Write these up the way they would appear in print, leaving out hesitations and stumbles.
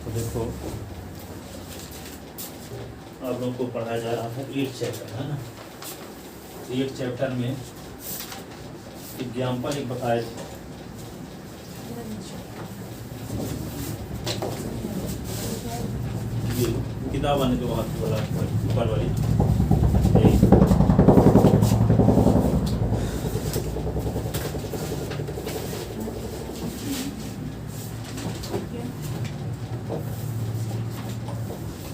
तो देखो आप लोग को पढ़ाया जा रहा था 8 चैप्टर है ना। 8 चैप्टर में एग्जाम्पल एक बताए थे। ये किताब आने के बाद वाला ऊपर वाली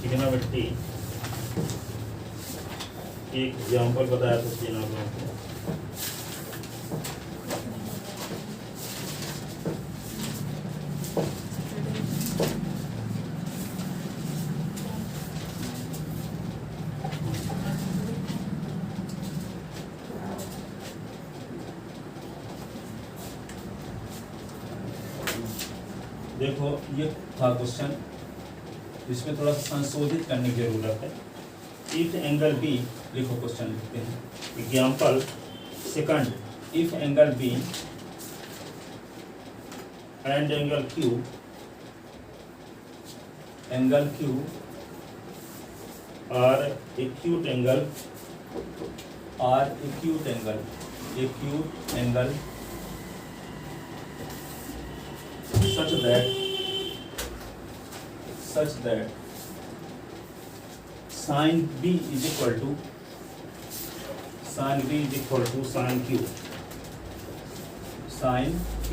ठीक है ना बेटी। एक एग्जाम्पल बताया था तीन आप लोगों को। देखो ये था क्वेश्चन, इसमें थोड़ा सा संशोधित करने की जरूरत है। इफ एंगल बी, लिखो क्वेश्चन लिखते हैं। Example second, if angle B and angle Q are acute angle such that sin B is equal to sin Q,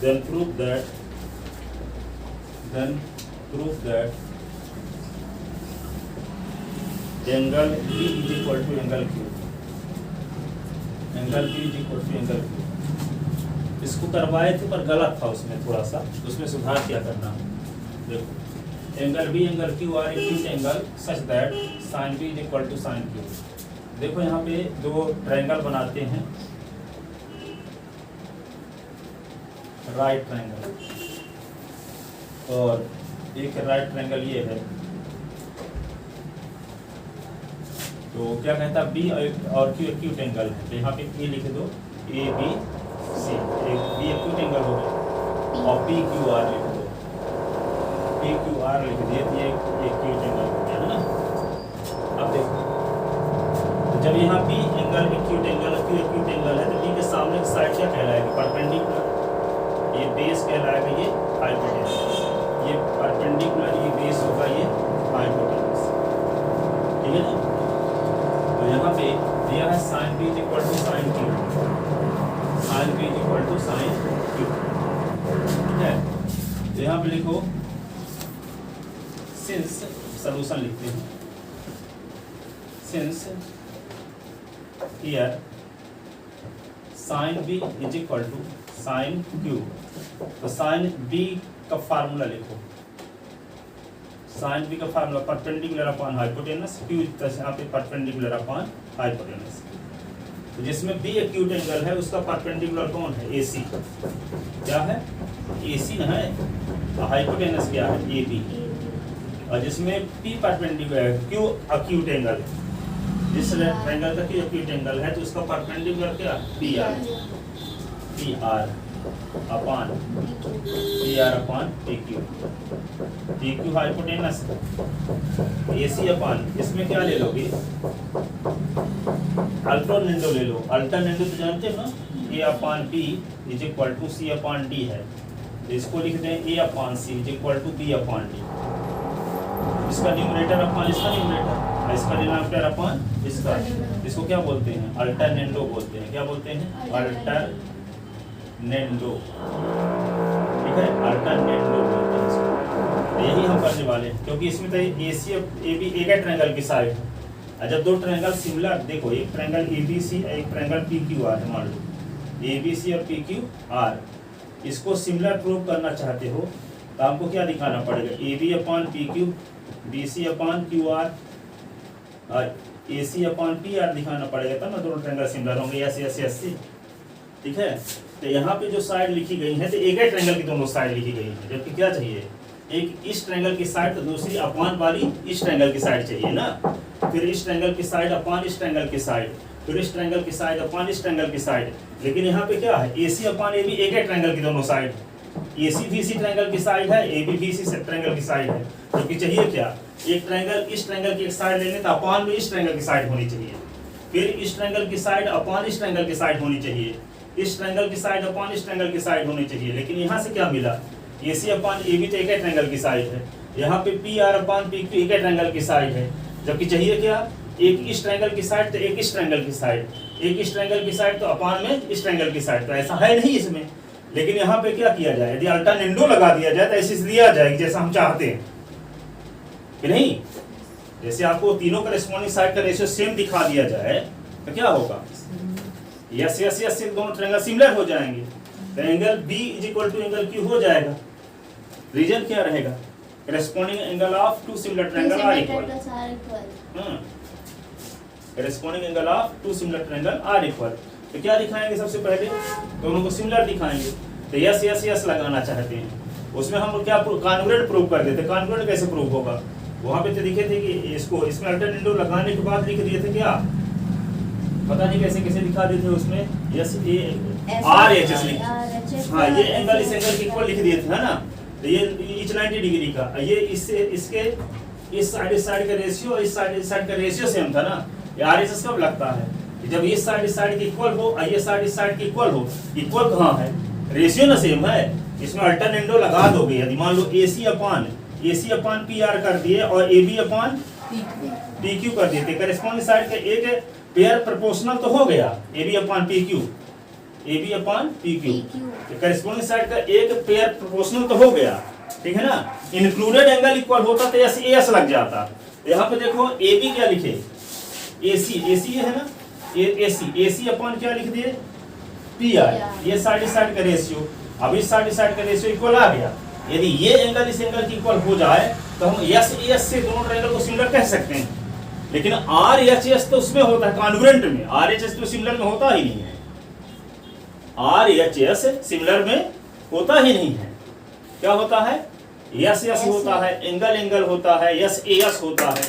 then prove that angle B is equal to angle Q, इसको करवाए थे पर गलत था, उसमें थोड़ा सा उसमें सुधार क्या करना। देखो angle B angle Q are acute angle such that sine B is equal to sine Q. देखो यहाँ पे दो ट्रायंगल बनाते हैं, राइट ट्रायंगल, और एक राइट ट्रायंगल ये है। तो क्या कहता है बी और क्यू एक्यूट एंगल है, तो यहाँ पे ए लिख दो, A B C, B acute angle हो गया, और पी क्यू आर लिख दो, पी क्यू आर लिख दिए तो ये एक्यूट एंगल हो गया है ना। अब देखो तो जब यहाँ P angle acute angle Q acute angle है तो बी के सामने की साइड क्या कहलाएगी, परपेंडिकुलर, ये बेस कहलाएगा, ये हाइपोटेनस, ये परपेंडिकुलर, ये बेस होगा, ये हाइपोटेनस, ठीक है ना। तो यहाँ पे दिया है sine B is equal to sine Q, sine B is equal to sine Q, ठीक है। तो यहाँ पे लिखो सिंस, सॉल्यूशन लिखते हैं, since here sine B is equal to sine Q, तो साइन बी का फार्मूला लिखो, साइन बी का formula perpendicular upon hypotenuse, Q यहाँ पे परपेंडिकुलर अपॉन हाइपोटेनस। तो जिसमें बी एक्यूट एंगल है उसका परपेंडिकुलर कौन है, ए सी, क्या है, ए सी है, और हाइपोटेनस क्या है, ए बी। और जिसमें पी परपेंडिकुलर है, क्यू एक्यूट एंगल है, जिस ट्रायंगल का क्यू एक्यूट एंगल है तो उसका परपेंडिकुलर क्या, P R upon P Q hypotenuse, A C upon, इसमें क्या ले लोगे, अल्टरनेटो ले लो, अल्टरनेटो तो जानते हो ना, A upon B is equal to C upon D है, तो इसको लिखते हैं A upon C is equal to B upon D, इसका न्यूमरेटर अपॉन इसका न्यूमरेटर, इसका डिनोमिनेटर अपॉन इसका, इसको क्या बोलते हैं, अल्टरनेटो बोलते हैं, क्या बोलते हैं, अल्टरनेटो, ठीक है, अल्टरनेटो बोलते हैं इसको। यही हम करने वाले हैं, क्योंकि इसमें तो ए सी ए बी एक है ट्रायंगल की साइड है, और जब दो ट्रायंगल सिमिलर, देखो एक ट्रायंगल ए बी सी, एक ट्रायंगल पी क्यू आर है, मान लो ए बी सी और पी क्यू आर, इसको सिमिलर प्रूव करना चाहते हो तो आपको क्या दिखाना पड़ेगा, A B upon P Q, B C upon Q R, और A C upon P R दिखाना पड़ेगा, तब ना दोनों ट्रायंगल सिमिलर होंगे, ऐसे, ठीक है। तो यहाँ पे जो साइड लिखी गई है तो एक ही ट्रायंगल की दोनों साइड लिखी गई है, जबकि क्या चाहिए, एक इस ट्रायंगल की साइड तो दूसरी अपॉन वाली इस ट्रायंगल की साइड चाहिए ना, फिर इस ट्रायंगल की साइड अपॉन इस ट्रायंगल की साइड, फिर इस ट्रायंगल की साइड अपॉन इस ट्रायंगल की साइड। लेकिन यहाँ पे क्या है, ए सी अपॉन ए बी एक ही ट्रायंगल की दोनों साइड, AC BC ट्रायंगल की साइड है, AB BC ट्रायंगल की साइड है, जबकि चाहिए क्या, एक ट्रायंगल इस ट्रायंगल की एक साइड लेंगे तो अपान में इस ट्रायंगल की साइड होनी चाहिए, फिर इस ट्रायंगल की साइड अपान इस ट्रायंगल की साइड होनी चाहिए, इस ट्रायंगल की साइड अपान इस ट्रायंगल की साइड होनी चाहिए। लेकिन यहाँ से क्या मिला, AC अपान AB तो एक ही ट्रायंगल की साइड है, यहाँ पे PR अपान PQ एक ही ट्रायंगल की साइड है, जबकि चाहिए क्या, एक इस ट्रायंगल की साइड तो एक इस ट्रायंगल की साइड, एक इस ट्रायंगल की साइड तो अपान में इस ट्रायंगल की साइड, तो ऐसा है नहीं इसमें। लेकिन यहाँ पे क्या किया जाए, यदि अल्टरनेंडो लगा दिया जाए तो ऐसे लिया जाएगी जैसा हम चाहते हैं कि नहीं। जैसे आपको तीनों करेस्पॉन्डिंग साइड का रेशियो सेम दिखा दिया जाए तो क्या होगा, यस यस यस से दोनों ट्रायंगल सिमिलर हो जाएंगे, तो एंगल B = एंगल Q हो जाएगा। रीजन क्या रहेगा, corresponding angle of two similar triangle are equal, corresponding angle of two similar triangle are equal. तो क्या दिखाएंगे, सबसे पहले दोनों को सिमिलर दिखाएंगे, तो यस यस यस लगाना चाहते हैं, उसमें हम क्या कॉन्ग्रुएंट प्रूव कर देते। कॉन्ग्रुएंट कैसे प्रूव होगा, वहां पे तो लिखे थे कि इसको इसमें अल्टरनेटिव लगाने के बाद लिख दिए थे क्या, पता नहीं कैसे कैसे दिखा देते उसमें, यस ए RHS लिख, हाँ ये एंगल इस एंगल के इक्वल लिख दिए थे, है ना। तो ये इच 90 डिग्री का, ये इससे इसके इस साइड का रेशियो इस साइड का रेशियो सेम था ना। ये RHS कब लगता है, जब ये साइड के इक्वल हो और ये साइड के इक्वल हो। इक्वल कहाँ है, रेशियो ना सेम है, इसमें अल्टरनेंडो लगा दोगे। यदि मान लो AC अपान PR कर दिए और AB अपान PQ कर दिए, करेस्पॉन्डिंग साइड का एक पेयर प्रोपोर्शनल तो हो गया, AB upon PQ, corresponding side का एक पेयर प्रोपोर्शनल तो हो गया, ठीक है ना। इंक्लूडेड एंगल इक्वल होता तो AS लग जाता। यहाँ पे देखो AB क्या लिखे, AC है ना, AC अपान क्या लिख दिए PR, ये साइड का रेशियो, अब इस साइड का रेशियो इक्वल आ गया। यदि ये एंगल इस एंगल की इक्वल हो जाए तो हम AS से दोनों ट्रायंगल को सिमिलर कह सकते हैं। लेकिन RHS तो उसमें होता है कॉन्ग्रुएंट में, RHS तो सिमिलर में होता ही नहीं है, RHS सिमिलर में होता ही नहीं है। क्या होता है, यस होता है, एंगल होता है, AS होता है,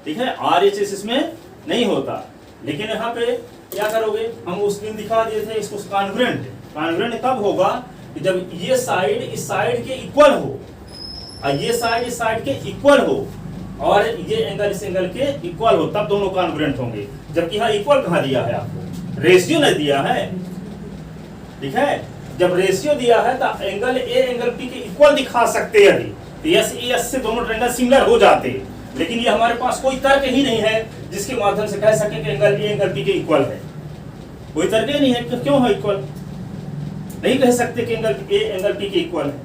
ठीक है, RHS इसमें नहीं होता। लेकिन यहाँ पे क्या करोगे, हम उस दिन दिखा दिए थे इसको कॉन्ग्रुएंट कब होगा कि जब ये साइड इस साइड के इक्वल हो और ये साइड इस साइड के इक्वल हो और ये एंगल इस एंगल के इक्वल हो, तब दोनों कॉन्ग्रुएंट होंगे। जबकि यहाँ इक्वल कहाँ दिया है आपको, रेशियो नहीं दिया है, ठीक है। जब रेशियो दिया है तो एंगल A एंगल P के इक्वल दिखा सकते हैं, यदि यस से दोनों ट्रायंगल सिमिलर हो जाते। लेकिन ये हमारे पास कोई तर्क ही नहीं है जिसके माध्यम से कह सके कि एंगल A एंगल P के इक्वल है, कोई तर्क ही नहीं है। क्यों है इक्वल, नहीं कह सकते कि एंगल A एंगल P के इक्वल है,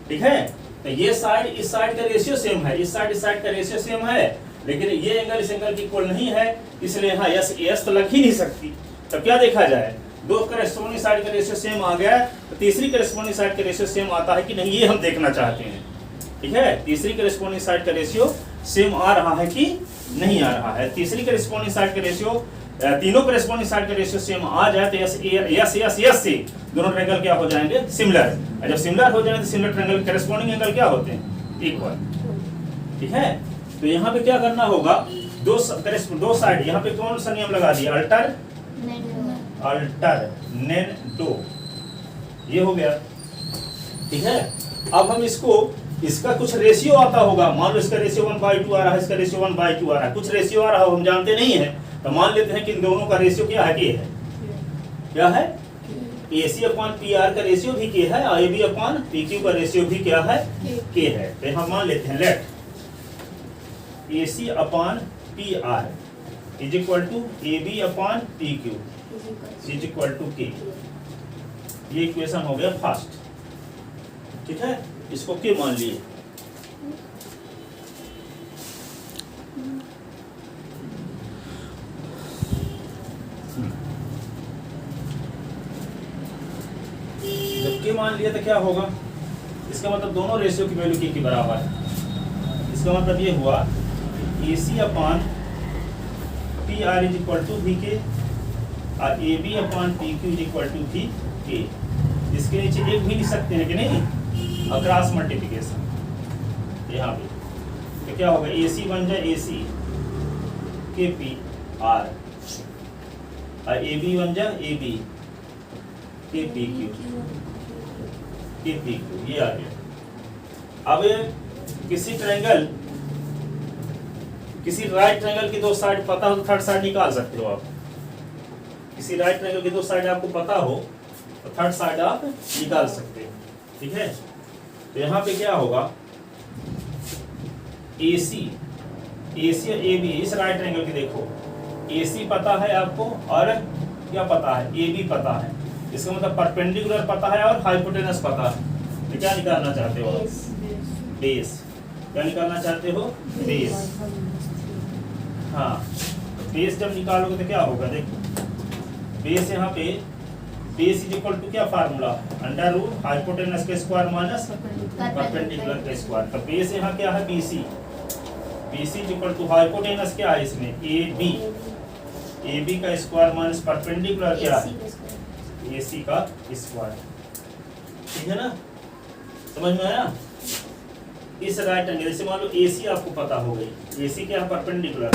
ठीक है। तो ये साइड इस साइड का रेशियो सेम है, इस साइड का रेशियो सेम है, लेकिन ये एंगल इस एंगल के इक्वल नहीं है, इसलिए यहाँ यस तो लग ही नहीं सकती। तो क्या देखा जाए, दो करेस्पॉन्डिंग साइड का रेशियो सेम आ गया, तो तीसरी करेस्पॉन्डिंग साइड का रेशियो सेम आता है कि नहीं, ये हम देखना चाहते हैं, ठीक है। तीसरी करेस्पॉन्डिंग साइड का रेशियो सेम आ रहा है कि नहीं आ रहा है। तीसरी करेस्पॉन्डिंग साइड का रेशियो, तीनों करेस्पॉन्डिंग साइड का रेशियो सेम आ जाए तो यस से दोनों ट्रायंगल क्या हो जाएंगे, सिमिलर। जब सिमिलर हो जाए तो सिमिलर ट्रायंगल करेस्पॉन्डिंग एंगल क्या होते हैं, इक्वल, ठीक है। तो यहाँ पे क्या करना होगा, दो साइड, यहाँ पे कौन सा नियम लगा दिया, अल्टरनेंडो, ये हो गया, ठीक है। अब हम इसका कुछ रेशियो आता होगा, मान लो इसका रेशियो 1/2 आ रहा है, इसका रेशियो 1/2 आ रहा है, कुछ रेशियो आ रहा हो, हम जानते नहीं है, तो मान लेते हैं कि इन दोनों का रेशियो क्या है, K है, क्या है, AC अपान PR का रेशियो भी K है, AB अपान PQ का रेशियो भी क्या है, K है। तो हम मान लेते हैं let AC upon PR is equal to AB upon PQ is equal to K। ये इक्वेशन हो गया फर्स्ट, ठीक है, इसको K मान लिए। जब K मान लिया तो क्या होगा, इसका मतलब दोनों रेशियो की वैल्यू K के बराबर है। इसका मतलब ये हुआ AC upon PR is equal to VK और AB upon PQ is equal to VK। इसके नीचे एक भी लिख सकते हैं कि नहीं, अक्रॉस मल्टीप्लिकेशन यहाँ पे, तो क्या होगा, AC बन जाए AC KPR और AB बन जाए AB KPQ। के पी क्यू, ये आ गया। अब किसी ट्रायंगल, किसी राइट ट्रायंगल की दो साइड पता हो तो थर्ड साइड निकाल सकते हो आप। किसी राइट ट्रायंगल की दो साइड आपको पता हो तो थर्ड साइड आप निकाल सकते हो, ठीक है। तो यहाँ पे क्या होगा, AC और AB, इस राइट ट्रायंगल की देखो, AC पता है आपको और क्या पता है, AB पता है। इसका मतलब परपेंडिकुलर पता है और हाइपोटेनस पता है। तो क्या निकालना चाहते हो आप? बेस। क्या निकालना चाहते हो? बेस। हाँ, बेस जब निकालोगे तो क्या होगा, देखो बेस यहाँ पे, बेस इज इक्वल टू क्या फार्मूला, अंडर रूट हाइपोटेनस के स्क्वायर माइनस परपेंडिकुलर के स्क्वायर। तो बेस यहाँ क्या है, BC। BC is equal to hypotenuse क्या है इसमें, AB का स्क्वायर माइनस परपेंडिकुलर क्या है, AC का स्क्वायर। ठीक है ना, समझ में आया। इस राइट एंगल, जैसे मान लो AC आपको पता हो गई, AC क्या है परपेंडिकुलर,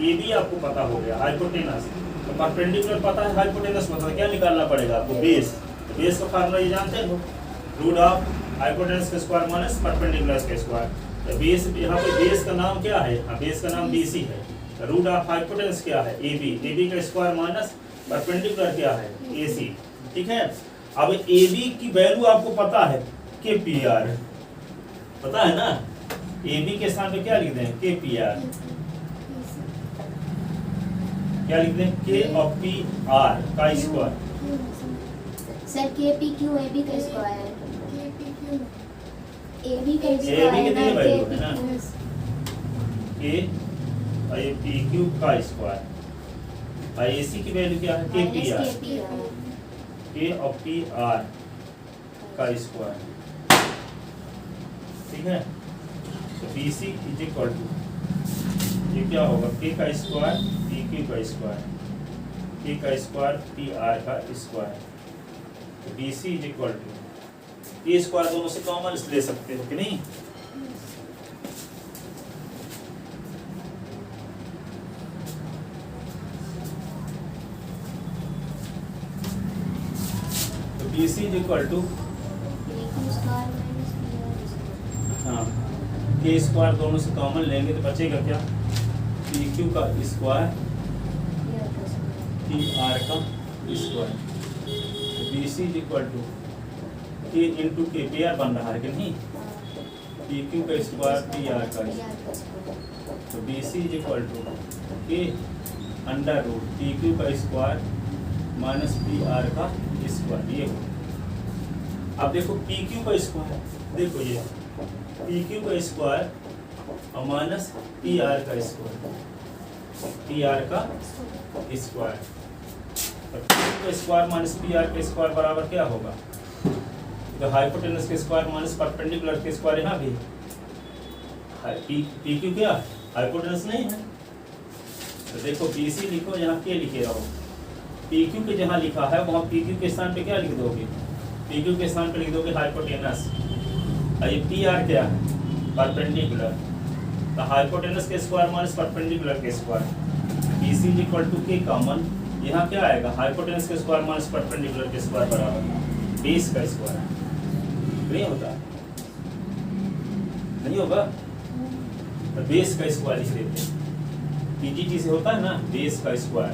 AB आपको पता हो गया हाइपोटेनस, तो परपेंडिकुलर पता है, हाइपोटेनस पता है, क्या निकालना पड़ेगा आपको, बेस। तो बेस का फार्मूला ये जानते हो, रूट ऑफ हाइपोटेनस का स्क्वायर माइनस परपेंडिकुलर का स्क्वायर। तो बेस, यहाँ पे बेस का नाम क्या है, बेस का नाम BC है। रूट ऑफ हाइपोटेनस क्या है, AB का स्क्वायर माइनस परपेंडिकुलर क्या है, AC। ठीक है। अब AB की वैल्यू आपको पता है, KPR पता है ना, AB के स्थान पे क्या लिख दें, KPR। क्या लिख दें, K और PR का स्क्वायर। सर KPQ AB का स्क्वायर, AB का AB कितनी वैल्यू है ना, K और PQ का स्क्वायर, और AC की वैल्यू क्या है, KPR, K और PR का स्क्वायर। ठीक है। तो BC इज इक्वल टू, ये क्या होगा, K का स्क्वायर PQ का स्क्वायर, K का स्क्वायर PR का स्क्वायर। तो BC इज इक्वल टू, ये स्क्वायर दोनों से कॉमन ले सकते हो कि नहीं, तो BC इज इक्वल टू, हाँ K स्क्वायर दोनों से कॉमन लेंगे तो बचेगा क्या, PQ का स्क्वायर PR का square. BC is equal to K into K, PR बन रहा है कि नहीं, PQ का स्क्वायर PR का स्क्वायर। तो BC is equal to K under root PQ का स्क्वायर माइनस PR का स्क्वायर। ये हो, अब देखो PQ का स्क्वायर, देखो ये PQ का स्क्वायर और माइनस PR का स्क्वायर, PR का स्क्वायर। तो PQ का स्क्वायर माइनस PR का स्क्वायर बराबर क्या होगा, तो हाइपोटेनस के स्क्वायर माइनस परपेंडिकुलर के स्क्वायर, यहाँ भी PQ क्या हाइपोटेनस नहीं है। तो देखो BC लिखो, यहाँ K लिखे रहो, PQ के जहाँ लिखा है वहाँ PQ के स्थान पे क्या लिख दोगे, PQ के स्थान पे लिख दोगे हाइपोटेनस, और ये PR क्या है, परपेंडिकुलर। तो हाइपोटेनस के स्क्वायर माइनस परपेंडिकुलर के square. BC is equal to K common, यहाँ क्या आएगा, हाइपोटेनस के स्क्वायर माइनस परपेंडिकुलर के स्क्वायर बराबर बेस का स्क्वायर। नहीं होता, नहीं होगा, तो बेस का स्क्वायर लिख देते हैं, PGT से होता है ना बेस का स्क्वायर।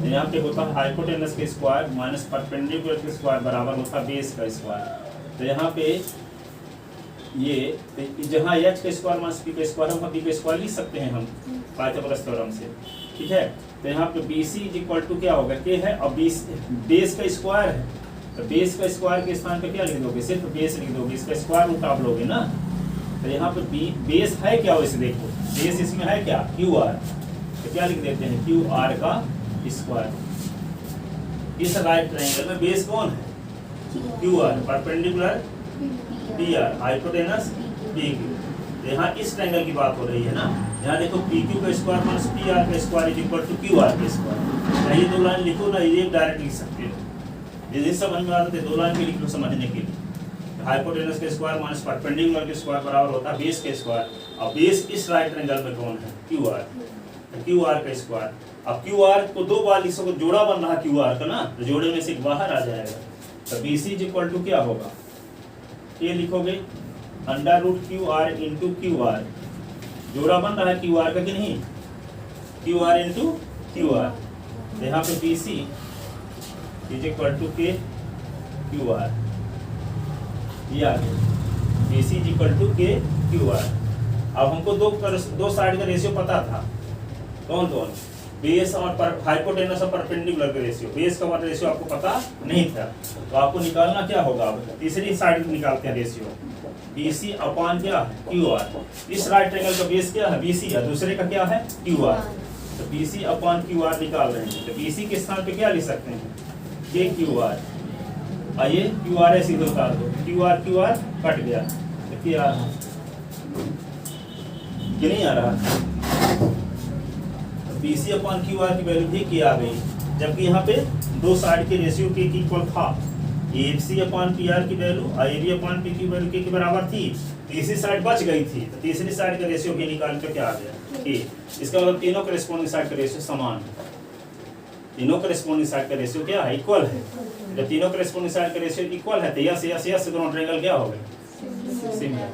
यहाँ पे होता है हाइपोटेनस के स्क्वायर माइनस परपेंडिकुलर के स्क्वायर बराबर होता है बेस का स्क्वायर। तो यहाँ पे ये जहाँ h का स्क्वायर माइनस p का स्क्वायर है, वहाँ p का स्क्वायर लिख सकते हैं हम पाइथागोरस थ्योरम से। ठीक है। तो यहाँ पे BC इज इक्वल टू क्या होगा, K है और बेस का स्क्वायर है, तो बेस का स्क्वायर के स्थान पे क्या लिख दोगे, सिर्फ बेस लिख दोगे, इसका स्क्वायर रूट आप लोगे ना। तो यहाँ पे बेस है क्या, वैसे देखो बेस इसमें है क्या, QR, तो क्या लिख देते हैं, QR का स्क्वायर। इस राइट ट्रायंगल में बेस कौन है, QR, perpendicular PR, hypotenuse PQ। यहाँ इस ट्रायंगल की बात हो रही है ना, यहाँ देखो PQ का स्क्वायर माइनस PR का square is equal to QR का स्क्वायर। ये दो लाइन लिखो ना, ये डायरेक्ट लिख सकते हो, जिस समझ में आते थे दो लाइन भी लिख लो समझने के लिए। हाइपोटेनस के स्क्वायर माइनस परपेंडिकुलर के स्क्वायर बराबर होता है बेस के स्क्वायर, और बेस इस राइट ट्रायंगल में कौन है, QR, तो QR का स्क्वायर। अब QR को दो बार लिख सको, जोड़ा बन रहा QR का ना, तो जोड़े में से एक बाहर आ जाएगा। तो BC इज इक्वल टू क्या होगा, ये लिखोगे under root Q R into Q R, जोड़ा बन रहा है क्यू आर का कि नहीं, Q R into Q R. यहाँ पे B C is equal to K Q R, ये आ गया B C is equal to K Q R. अब हमको दो साइड का रेशियो पता था, कौन कौन, बेस और हाइपोटेनस और परपेंडिकुलर का रेशियो। बेस का रेशियो आपको पता नहीं था, तो आपको निकालना क्या होगा, अब तीसरी साइड निकालते हैं रेशियो, बी सी अपॉन क्या है क्यू आर। इस राइट एंगल का बेस क्या है बी सी है, दूसरे का क्या है क्यू आर, तो B C upon Q R निकाल रहे हैं। तो बी सी के स्थान पे क्या लिख सकते हैं, के क्यू आर। आइए क्यू आर सीधे उतार दो, क्यू आर कट गया, तो क्या कि नहीं आ रहा, B C upon Q R की वैल्यू भी की आ गई, जबकि यहाँ पे दो साइड के रेशियो के इक्वल था। ए सी अपॉन पी आर की वैल्यू और ए बी अपॉन पी की वैल्यू के बराबर थी, तीसरी साइड बच गई थी, तो तीसरी साइड का रेशियो भी निकाल के क्या आ गया के। इसका मतलब तीनों करेस्पॉन्डिंग साइड का रेशियो समान है, तीनों करेस्पॉन्डिंग साइड का रेशियो क्या है इक्वल है। जब तीनों करेस्पॉन्डिंग साइड का रेशियो इक्वल है तो यस दोनों ट्रायंगल क्या हो गए similar,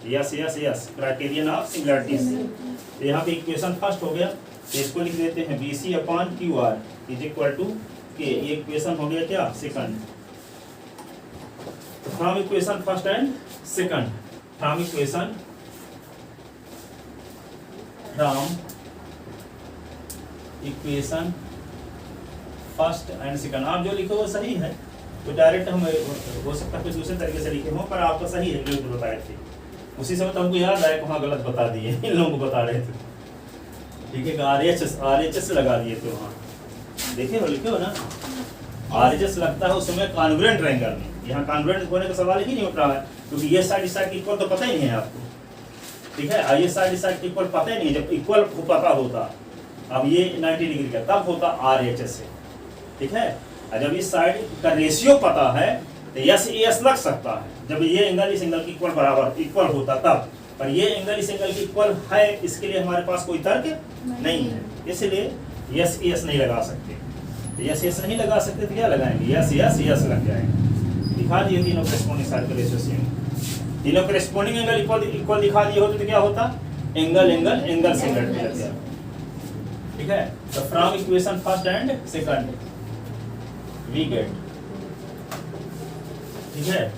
yes criterion of similarity. यहाँ पे इक्वेशन फर्स्ट हो गया, तो इसको लिख देते हैं B C upon Q R is equal to K. ये इक्वेशन हो गया क्या second. From equation first and second, from equation first and second, आप जो लिखो वो सही है, तो डायरेक्ट हम हो सकता है कुछ दूसरे तरीके से लिखे हों, पर आपका सही है जो बताए थे। उसी समय तो हमको याद आया वहाँ गलत बता दिए, इन लोगों को बता रहे थे, ठीक है, आर एच एस लगा दिए थे वहाँ, देखे हो लिखे हो ना, आर एच एस लगता है उस समय कॉन्ग्रुएंट ट्रायंगल में। यहाँ कॉन्ग्रुएंट होने का सवाल ही नहीं उठ रहा है, क्योंकि ये साइड इस साइड की इक्वल तो पता ही नहीं है आपको, ठीक है, ये साइड इस साइड की इक्वल पता ही नहीं, जब इक्वल पता होता, अब ये 90 डिग्री का तब होता आर एच एस से, ठीक है। और जब इस साइड का रेशियो पता है तो यस लग सकता है, जब ये एंगल इस एंगल की इक्वल होता तब, पर ये एंगल इस एंगल की इक्वल है, इसके लिए हमारे पास कोई तर्क नहीं है, इसलिए यस नहीं लगा सकते। तो यस नहीं लगा सकते तो क्या लगाएंगे, यस लग जाएंगे। दिखा दिए तीनों करेस्पॉन्डिंग साइड का रेशियो सेम, तीनों करेस्पॉन्डिंग एंगल इक्वल दिखा दिए होते तो क्या होता, एंगल सिमिलरिटी लग जाता, ठीक है। तो from equation first and second we get, ठीक है,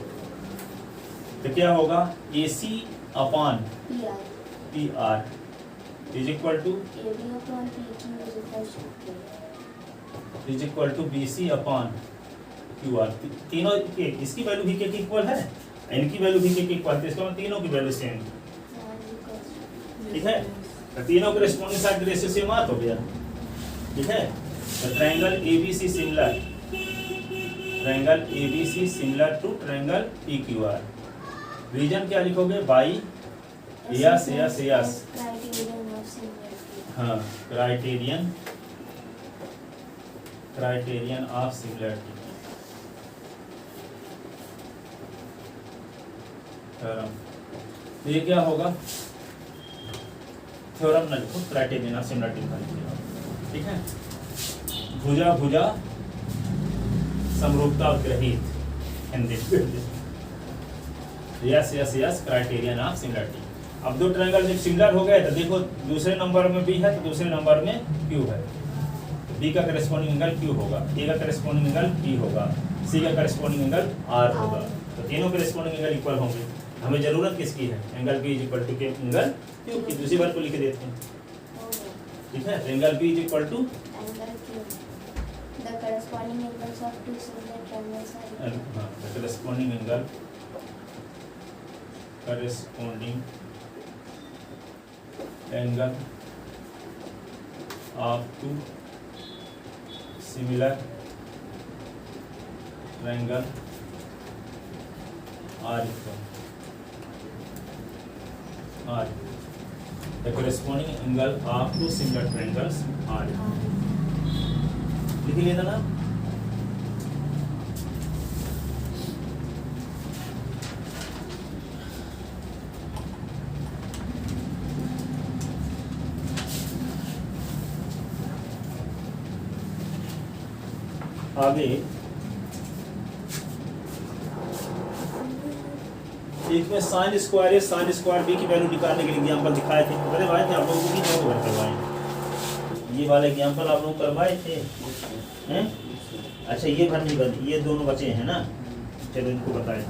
तो क्या होगा A C upon P R is equal to B C upon Q R. तीनों के इसकी वैल्यू भी के इक्वल है, इनकी वैल्यू भी के इक्वल है, इसका मतलब तीनों की वैल्यू सेम, ठीक है। तो तीनों के करेस्पॉन्डिंग साइड रेशियो सेम हो गया, ठीक है। तो triangle ABC similar, triangle ABC similar to triangle PQR. Reason क्या लिखोगे, बाई यस हाँ क्राइटेरियन ऑफ सिमिलरिटी थ्योरम। तो ये क्या होगा, थ्योरम ना लिखो, क्राइटेरियन ऑफ सिमिलरिटी का लिखिए, ठीक है। भुजा समरूपता ग्रहित Hindi, yes criterion of similarity. अब दो ट्रायंगल जब सिमिलर हो गए तो देखो दूसरे नंबर में बी है तो दूसरे नंबर में क्यू है, बी का करेस्पॉन्डिंग एंगल क्यू होगा, ए का करेस्पॉन्डिंग एंगल पी होगा, सी का करेस्पॉन्डिंग एंगल आर होगा। तो तीनों करेस्पॉन्डिंग एंगल इक्वल होंगे। हमें जरूरत किसकी है, angle B is equal to के एंगल क्यू की। दूसरी बार को लिख देते हैं, ठीक है। तो angle B is equal to the corresponding angles of two similar triangles are the corresponding angle of two similar triangle are equal. The corresponding angle of two similar triangles are equal. लिख लिया ना। आगे एक में sine square है, sine square B की value निकालने के लिए एग्जाम्पल दिखाए थे, बड़े भाई थे आप लोगों को भी नहीं होगा करवाए, ये वाले एग्जाम्पल आप लोग करवाए थे हैं? अच्छा ये भर नहीं बन, ये दोनों बचे हैं ना, चलो इनको बताए।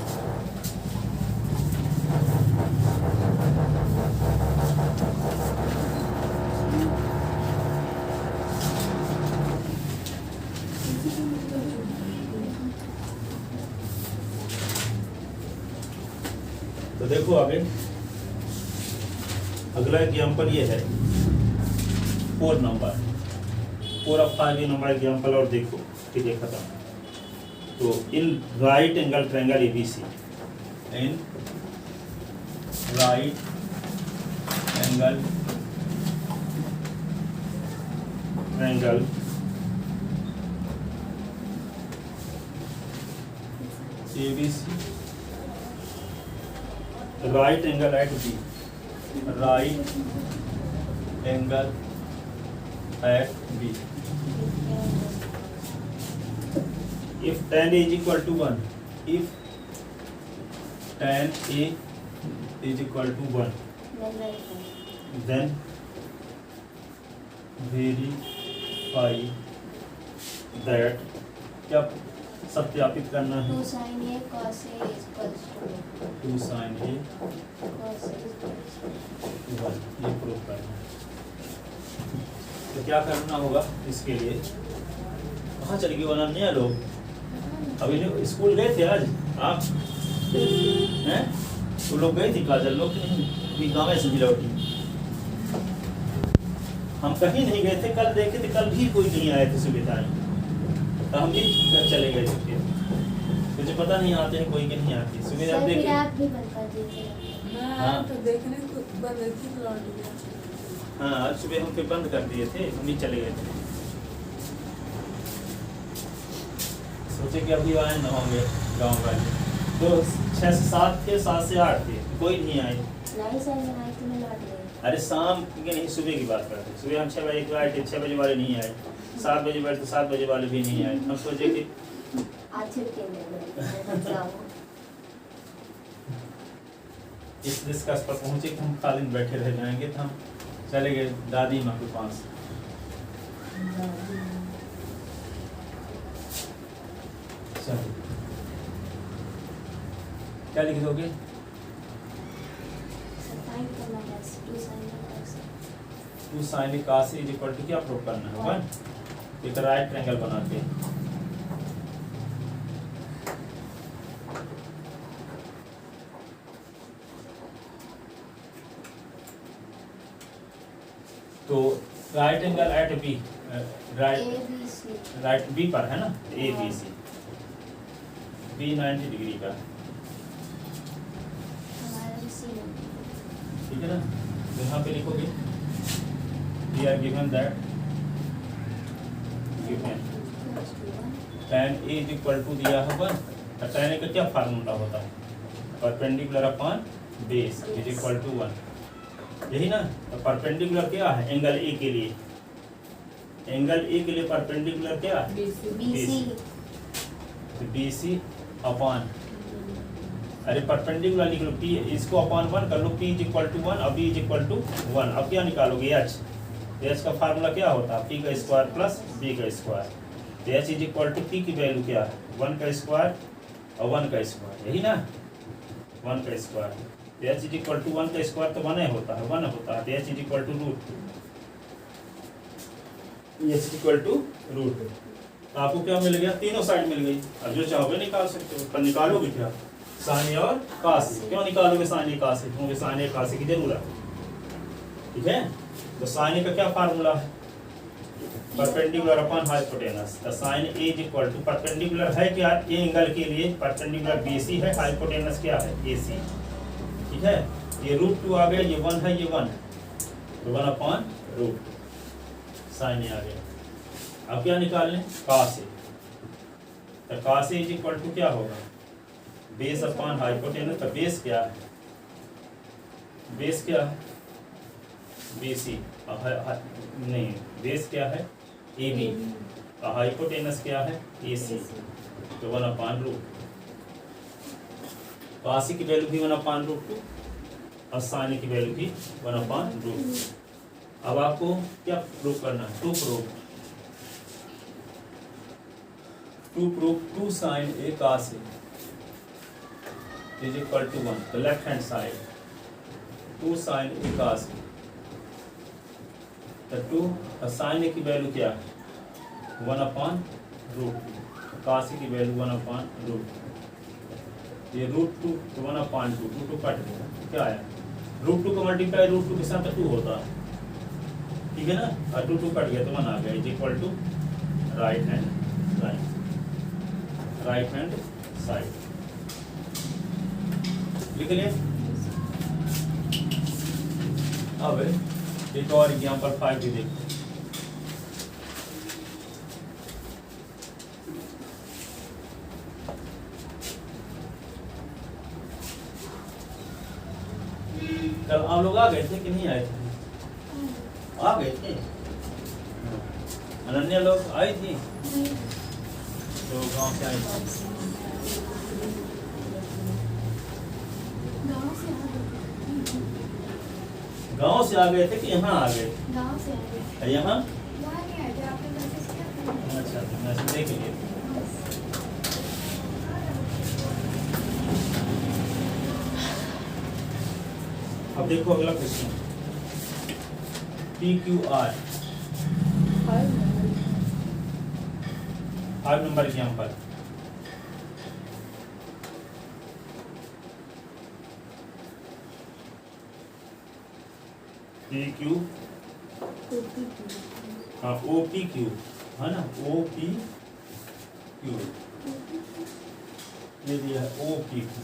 तो देखो आगे अगला एग्जाम्पल ये है 4 नंबर, 4 ऑफ 5 नंबर एग्जाम्पल, और देखो ठीक है खत्म। तो in right angle triangle ABC, in right angle triangle ABC, right angle at B, right angle at B. If tan A is equal to 1, if tan A is equal to 1, then verify that, क्या सत्यापित करना है? 2 sin A cos A is equals to 2 sin A cos A is equals to 1, ये proof करना है। तो क्या करना होगा इसके लिए? कहाँ चली गई अनन्या लोग? अभी स्कूल गए थे आज आप हैं? तो लोग गए थे काजल लोग कि नहीं? अभी गाँव से भी लौटी। हम कहीं नहीं गए थे, कल देखे थे, कल भी कोई नहीं आए थे सुबह, तो हम भी चले गए थे। मुझे पता नहीं आते हैं कोई कि नहीं आती। सुबह आप देखे? आप भी बंद कर दीजिए। हाँ तो देखने को बंद थी, लौट गया। हाँ आज सुबह हम फिर बंद कर दिए थे, हम भी चले गए थे। सोचे कि अभी आए न होंगे गाँव वाले, तो 6 से 7 थे, 7 से 8 थे, कोई नहीं आए। नहीं सर मैं तो मैं लौट गई। अरे शाम की नहीं, सुबह की बात करते। सुबह हम 6 बजे के आए थे, 6 बजे वाले नहीं आए। 7 बजे बैठे, 7 बजे वाले भी नहीं आए। हम सोचे कि आज छुट्टी ले जाओ। इस डिस्कस पर पहुंचे कि हम खाली बैठे रह जाएंगे, तो हम चले गए दादी माँ के पास। चलो क्या लिख दोगे? फाइंड करना है 2 sin A cos A। 2 sin A cos A is equal to क्या प्रूव करना है? 1। एक राइट ट्रायंगल बनाते हैं। तो right angle at B, right B पर है ना, A B C, B 90 degree का, हमारा भी सी है। ठीक है ना। तो यहाँ पे लिखोगे we are given that given tan A is equal to दिया है 1। और tan A का क्या फार्मूला होता है? Perpendicular upon base is equal to 1, यही ना। तो परपेंडिकुलर क्या है? एंगल ए के लिए, एंगल ए के लिए परपेंडिकुलर क्या है? BC। तो BC अपॉन, अरे परपेंडिकुलर लिख लो, P इसको अपॉन 1 कर लो, P इज इक्वल टू 1 और B इज इक्वल टू 1। अब क्या निकालोगे? H। H का फार्मूला क्या होता है? P का स्क्वायर प्लस B का square. H is equal to P की वैल्यू क्या है? 1 का स्क्वायर और 1 का स्क्वायर, यही ना, 1 का square. H is equal to 1 का स्क्वायर तो 1 होता है, 1 होता है। H is equal to root, H is equal to root. तो आपको क्या मिल गया? तीनों साइड मिल गई। अब जो चाहोगे निकाल सकते हो, पर निकालोगे क्या? साइन A और cos A। क्यों निकालोगे साइन A cos A? क्योंकि साइन A cos A की जरूरत है, ठीक है। तो साइन A का क्या फार्मूला है? Perpendicular upon hypotenuse. तो sine A is equal to, perpendicular है क्या? ए एंगल के लिए परपेंडिकुलर BC है, हाइपोटेनस क्या है? AC, ठीक है। ये रूट 2 आ गया, ये 1 है, ये 1 है, तो 1 अपॉन रूट साइन A आ गया। अब क्या निकाल लें? cos A। तो cos A is equal to क्या होगा? Base upon hypotenuse. तो बेस क्या है? बेस क्या है? BC। नहीं, बेस क्या है? AB। और हाइपोटेनस क्या है? AC। तो 1 अपॉन रूट। cos की वैल्यू भी 1/√2 और sin की वैल्यू भी 1/√2। अब आपको क्या प्रूव करना है? To prove 2 sin a cos a is equal to 1, the left hand side 2 sin a cos a, the 2 sin a की वैल्यू क्या है? 1/√2, cos a की वैल्यू 1/√2, ये √2 तो 1/2, 2 कट गया, क्या आया? √2 का मल्टीप्लाई √2 के साथ 2 होता है, ठीक है ना, और 2 कट गया तो 1 आ गया, is equal to right hand side. लिख लिया। अब एक और एग्जांपल 5 भी देखो। कल आप लोग आ गए थे कि नहीं आए थे? आ गए थे। अनन्या लोग आई थी तो गांव से आई थी। गांव से आ गए थे कि यहाँ आ गए? गांव से आ गए। यहाँ? यहाँ नहीं आए थे, आपने मैसेज किया था। अच्छा, तो मैसेज देख लिए। अब देखो अगला question, PQR 5 number example. PQ, हाँ OPQ है ना, OPQ ये दिया है OPQ,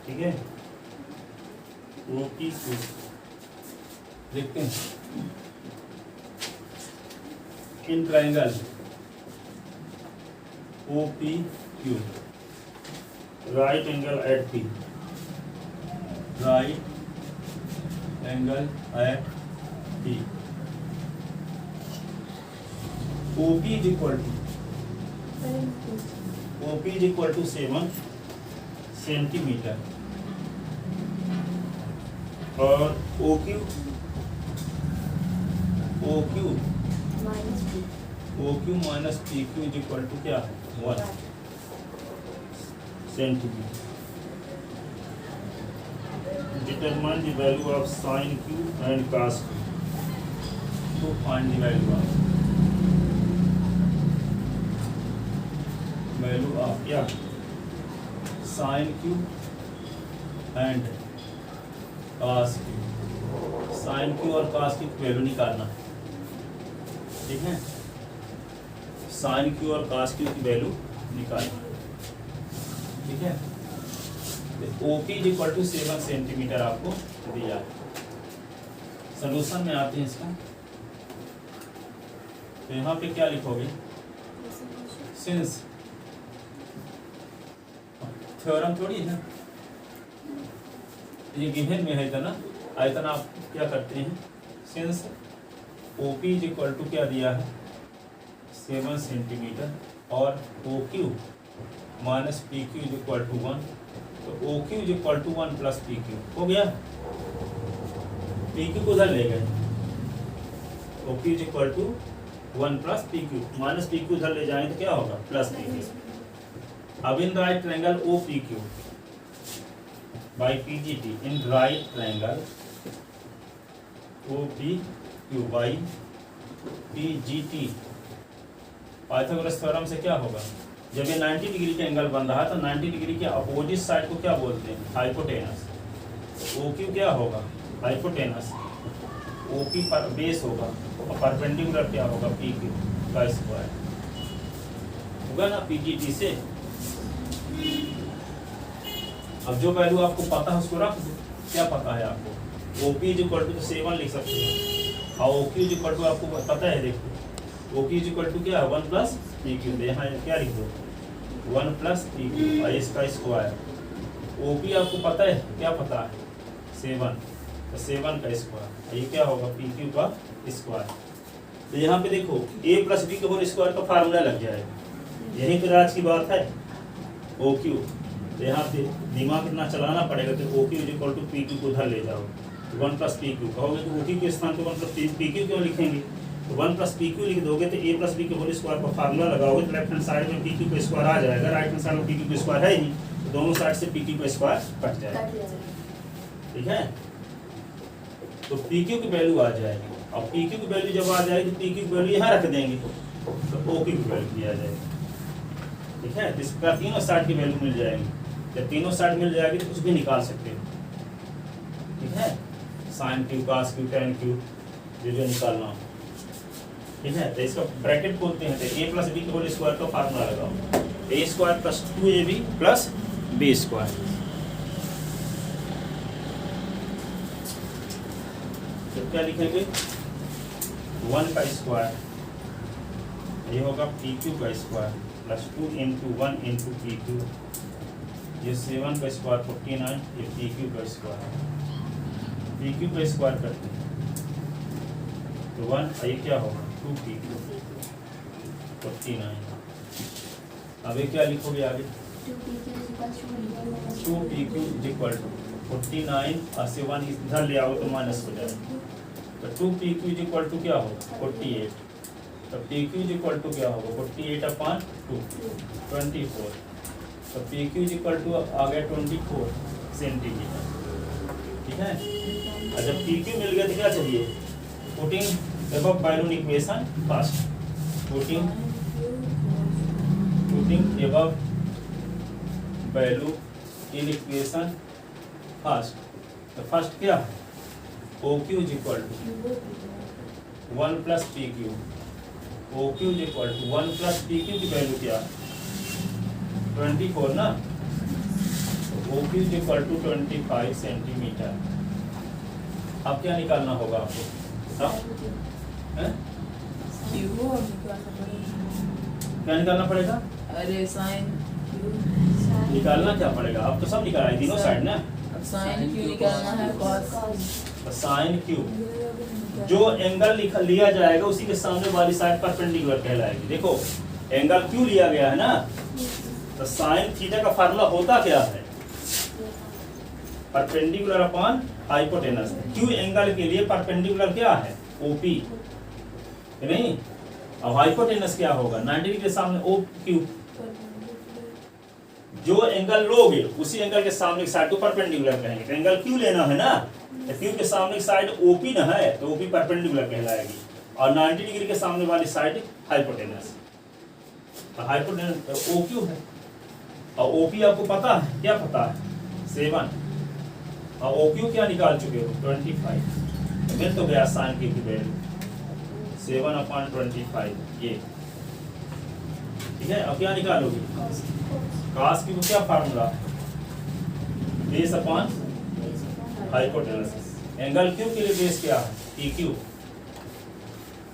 ठीक है, OPQ देखते हैं। In triangle OPQ right angle at P, right angle at P, OP is equal to 7 centimetre और OQ minus PQ is equal to क्या है? 1 centimetre. Determine the value of sin Q and cos Q. To find the value of क्या? sin Q and cos Q. sin Q और cos Q की value निकालना, ठीक है, sin Q और cos Q की वैल्यू निकालना, ठीक है। OP is equal to 7 centimetre आपको दिया है। सलूशन में आते हैं इसका, तो यहाँ पे क्या लिखोगे? सिंस थ्योरम थोड़ी है, ये गिवन में है इतना, इतना आप क्या करते हैं? Since OP is equal to क्या दिया है? 7 सेंटीमीटर और OQ minus PQ is equal to 1, तो OQ is equal to 1 plus PQ हो गया। PQ को उधर ले गए, OQ is equal to 1 plus PQ, minus PQ उधर ले जाएं तो क्या होगा? Plus PQ। अब in right triangle OPQ by PGT, in right triangle OPQ by PGT, Pythagoras theorem से क्या होगा? जब ये 90 डिग्री का एंगल बन रहा है तो 90 डिग्री के अपोजिट साइड को क्या बोलते हैं? हाइपोटेनस। OQ क्या होगा? हाइपोटेनस। OP पर बेस होगा और परपेंडिकुलर क्या होगा? PQ का स्क्वायर होगा ना PGT से। अब जो वैल्यू आपको पता है उसको रख दो। क्या पता है आपको? OP इज इक्वल टू 7 लिख सकते हैं और OQ इज इक्वल टू आपको पता है, देखो OQ इज इक्वल टू क्या है? 1 प्लस PQ। यहाँ क्या लिख दो? 1 प्लस PQ और इसका स्क्वायर। OP आपको पता है, क्या पता है? 7, तो 7 का स्क्वायर, ये क्या होगा? PQ का स्क्वायर। तो यहाँ पे देखो A प्लस B के होल स्क्वायर का फार्मूला लग जाएगा, यही तो आज की बात है। OQ तो यहाँ पे दिमाग इतना चलाना पड़ेगा कि O Q is equal to P Q को उधर ले जाओ, तो 1 प्लस पी क्यू कहोगे तो ओ क्यू के स्थान पे 1 प्लस पी क्यू क्यों लिखेंगे, तो 1 प्लस पी क्यू लिख दोगे तो ए प्लस बी के होल स्क्वायर का फार्मूला लगाओगे तो लेफ्ट हैंड साइड में पी क्यू का स्क्वायर आ जाएगा, राइट हैंड साइड में पी क्यू का स्क्वायर है ही नहीं, तो दोनों साइड से पी क्यू का स्क्वायर कट जाएगा। ठीक है, तो पी क्यू की वैल्यू आ जाएगी। अब पी क्यू की वैल्यू जब आ जाएगी तो पी क्यू की वैल्यू यहाँ रख देंगे तो ओ क्यू की वैल्यू भी आ जाएगी। ठीक है, इस प्रकार तीनों साइड की वैल्यू मिल जाएगी। जब तीनों साइड मिल जाएगी तो कुछ भी निकाल सकते हो। ठीक है, साइन क्यू, कास क्यू, टेन क्यू, जो निकालना हो। ठीक है, तो इसका ब्रैकेट बोलते हैं, तो ए प्लस बी के होल स्क्वायर का फार्मूला लगाओ, A square plus 2ab plus B square. तो क्या लिखेंगे, 1 का स्क्वायर, ये होगा पी क्यू का square plus 2 into 1 into P Q, ये 7 का स्क्वायर 49, ये पी क्यू का स्क्वायर, पी क्यू का स्क्वायर करते हैं तो 1, ये क्या होगा 2 पी क्यू 49। अब ये क्या लिखोगे आगे, 2 P Q is equal to 49 और से 1 इधर ले आओ तो माइनस हो जाएगा, तो 2 P Q is equal to क्या होगा 48, तो P Q is equal to क्या होगा 48 अपॉन 2 24, तो P Q is equal to आ गया 24 सेंटीमीटर। ठीक है, और जब पी क्यू मिल गया तो क्या चाहिए, putting above value in equation first, putting above value in equation first, तो फर्स्ट क्या है O Q is equal to 1 plus P Q, O Q is equal to 1 plus P Q की value क्या 24 ना, तो O Q is equal to 25 centimetre. अब क्या निकालना होगा आपको, क्यू और निकालना पड़ेगा। क्या निकालना पड़ेगा, अरे साइन क्यू, निकालना क्या पड़ेगा, अब तो सब निकाला है तीनों साइड ना, अब साइन क्यू निकालना है, कॉस साइन क्यू जो एंगल लिया जाएगा उसी के सामने वाली साइड परपेंडिकुलर कहलाएगी। देखो एंगल क्यू लिया गया है ना, तो साइन थीटा का फार्मूला होता क्या है, perpendicular upon hypotenuse. Q angle के लिए परपेंडिकुलर क्या है ओपी, नहीं, अब हाइपोटेनस क्या होगा 90 डिग्री के सामने ओ क्यू, जो एंगल लोगे उसी एंगल के सामने की साइड को परपेंडिकुलर कहेंगे। तो एंगल क्यू लेना है ना, तो क्यू के सामने की साइड ओपी ना है तो ओपी परपेंडिकुलर कहलाएगी, और 90 डिग्री के सामने वाली साइड हाइपोटेनस, तो हाइपोटेनस ओ क्यू है। और ओपी आपको पता है, क्या पता है 7, और ओ क्यू क्या निकाल चुके हो 25, मिल तो गया साइन क्यू की वैल्यू 7/25 ये। ठीक है, अब क्या निकालोगे, कास की क्या formula, base upon hypotenuse. Angle Q के लिए बेस क्या है पी क्यू,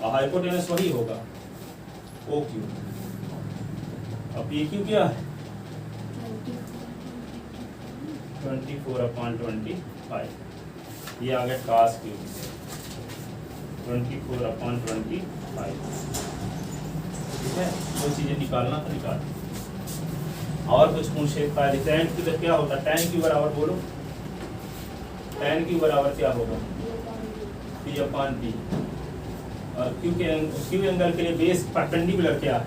और हाइपोटेनस वही होगा ओ क्यू, और पी क्यू क्या है 24/25, ये आ गया कास क्यू 24/25। ठीक है, वो चीजें निकालना तो निकाल, और कुछ पूछे tan की तो क्या होता है, tan की बराबर बोलो, tan की बराबर क्या होगा P/P, और क्यू एंगल के लिए बेस परपेंडिकुलर क्या है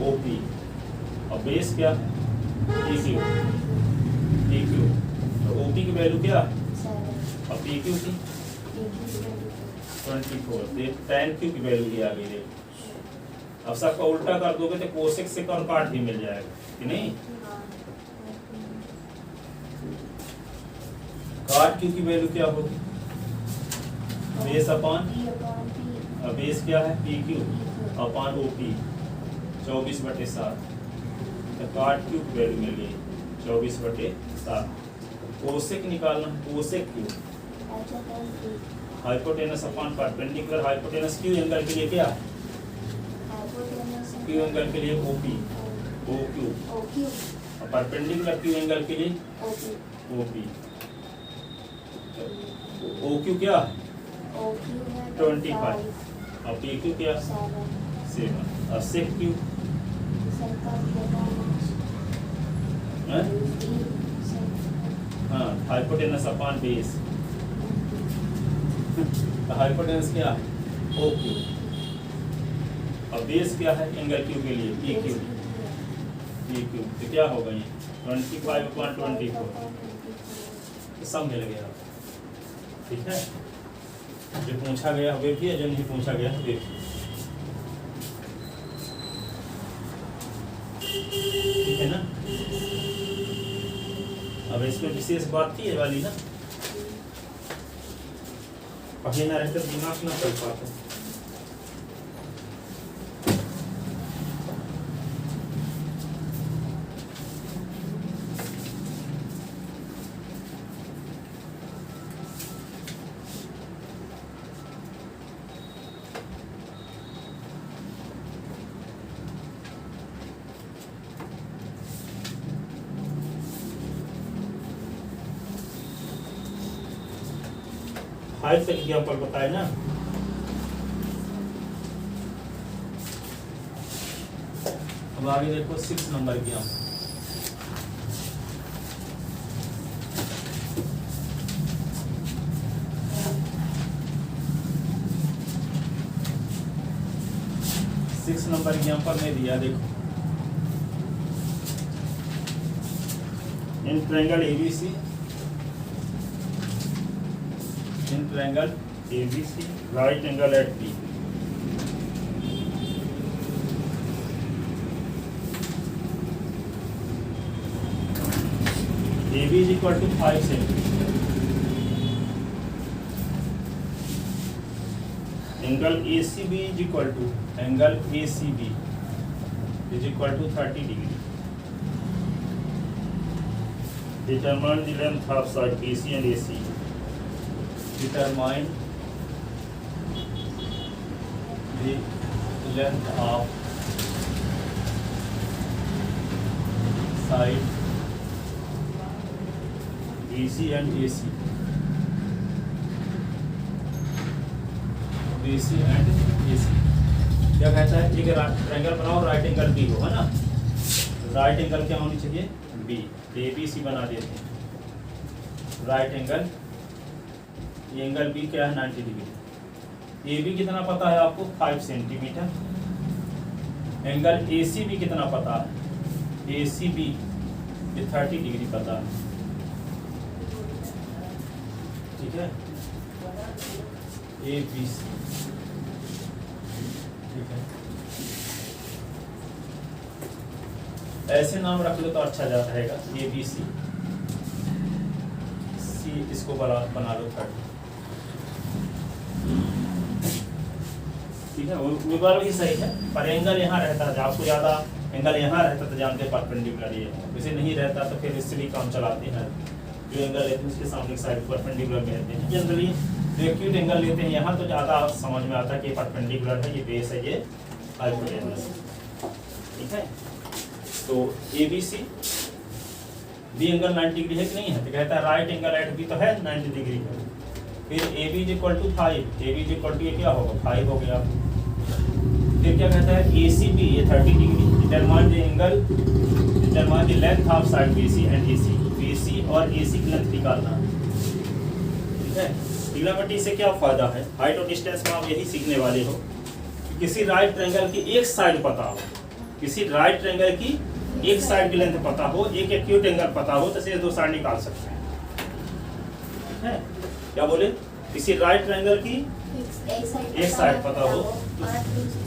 OP, और बेस क्या PQ, तो OP की वैल्यू क्या और PQ की 24, tan Q की वैल्यू भी आ गई है। अब सबका उल्टा कर दोगे तो कोसेक सेक और काट भी मिल जाएगा कि नहीं, काट Q की वैल्यू क्या होगी बेस अपॉन, बेस क्या है PQ अपॉन OP 24/7, तो काट Q की वैल्यू मिल गई 24/7। कोसेक निकालना, cosec Q hypotenuse upon perpendicular, hypotenuse Q angle के लिए क्या है Q एंगल के लिए OP OQ, और परपेंडिकुलर Q एंगल के लिए OP, OQ क्या है 25, और PQ क्या 7, और सेक Q हाँ हाइपोटेनस अपॉन बेस। हाइपोटेनस क्या है? O Q. और बेस क्या है एंगल क्यू के लिए? E Q. ई क्यू तो क्या होगा ये 25/24 तो सब मिल गया। ठीक है, जो पूछा गया वे भी है, जो नहीं पूछा गया वे भी। ठीक है ना। अब इसमें विशेष बात थी ये वाली ना, पढ़े ना रहते दिमाग ना चल पाता। फाइव तक एग्जाम्पल बताए ना। अब आगे देखो 6 नंबर की हम 6 नंबर एग्जाम्पल में दिया देखो, in triangle ABC, in triangle ABC right angle at B, AB is equal to 5 centimeter. Angle ACB is equal to 30 degree. Determine the length of side BC and AC. Determine the length of side BC and AC. BC and AC क्या कहता है? एक triangle बनाओ, right angle B हो, है ना। Right angle क्या होनी चाहिए? बी। ABC बना देते हैं राइट एंगल। ये एंगल बी क्या है? 90 डिग्री। AB कितना पता है आपको? 5 सेंटीमीटर। एंगल ACB कितना पता है? ACB ये 30 डिग्री पता है। ठीक है, ABC। ठीक है, ऐसे नाम रख लो तो अच्छा जाता रहेगा। ABC, C इसको बना लो 30। ठीक है, वो बार भी सही है, पर एंगल यहाँ रहता है। आपको ज्यादा एंगल यहाँ रहता तो जानते परपेंडिकुलर ये है, वैसे नहीं रहता तो फिर इससे भी काम चलाते हैं। जो एंगल लेते हैं उसके सामने साइड परपेंडिकुलर में रहते हैं। जनरली जो एक्यूट एंगल लेते हैं यहाँ तो ज़्यादा समझ में आता है कि परपेंडिकुलर है, ये बेस है, ये हाइपोटेनस। ठीक है, तो ABC बी एंगल 90 डिग्री है कि नहीं है? तो कहता है राइट एंगल एट बी तो है 90 डिग्री है। फिर AB is equal to 5, AB is equal to ये क्या होगा? 5 हो गया। फिर क्या कहता है? ACB ये 30 degree. Determine the angle, determine the length of side BC and AC। BC और AC की लेंथ निकालना। ठीक है, ट्रिग्नोमेट्री से क्या फायदा है? हाइट और डिस्टेंस में आप यही सीखने वाले हो कि किसी राइट ट्रायंगल की एक साइड पता हो, किसी राइट ट्रायंगल की एक साइड की लेंथ पता हो, एक एक्यूट एंगल पता हो तो से दो साइड निकाल सकते हैं। ठीक है, क्या बोले? किसी राइट ट्रायंगल की एक साइड पता हो,